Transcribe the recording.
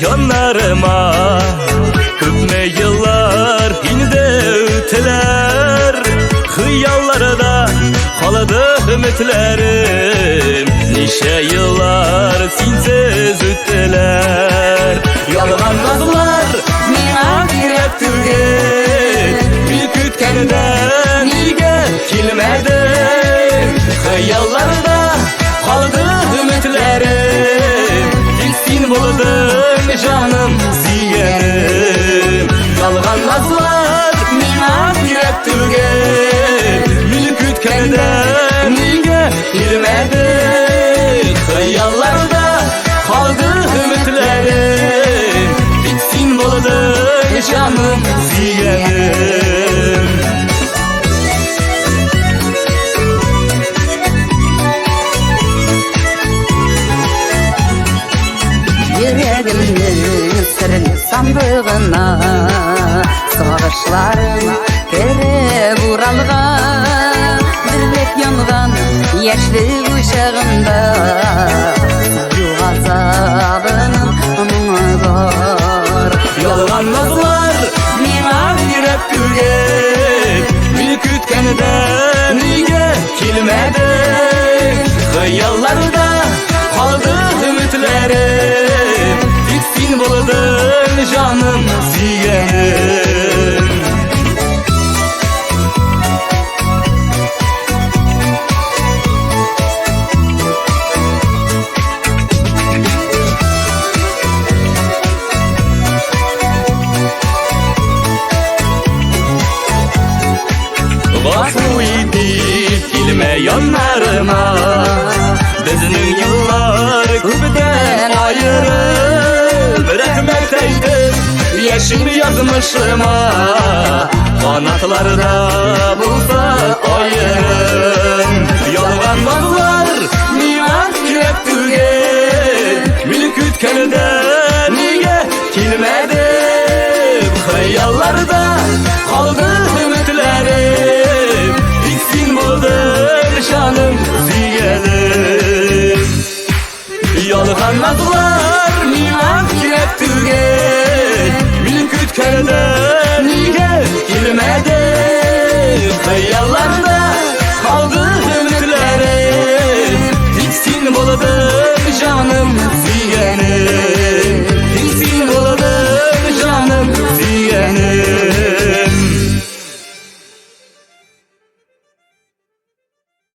yanlarıma. Köpme yıllar yine öteler, hıyallarda kaladı ümitlerim. Nice yıllar sensiz ötteler. Yalgan nazlar mena gerek tügel, bir kütkenden nige kilmedin. Hıyallarda kaldı ümitlerim, sen buldun canım ziyenim. Yalgan nazlar mena gerek tügel, bir kütkenden nige kilmedin. Hıyallarda kaldı ümitlerim, sen buldun canım ziyenim. Yüreğimin sırrını sandığına, sağışlarım kere vuralgan. Dirlek yangan yaşlı uşağımda, yuh azabının anına var. Yalgan nazlar mena gerek tügel, bir kütkenden nige kilmedin. Hıyallarda kaldı ümitlerim, sen buldun canım ziyenim. Vasfuydi kilme yanlarıma, bizning yıllar köpden ayırıp. Rahmetteydim yaşım yazmışıma, kanatlarda bulsa ayırım. Yalgan nazlar miyar gerek tügel, mülk ütkende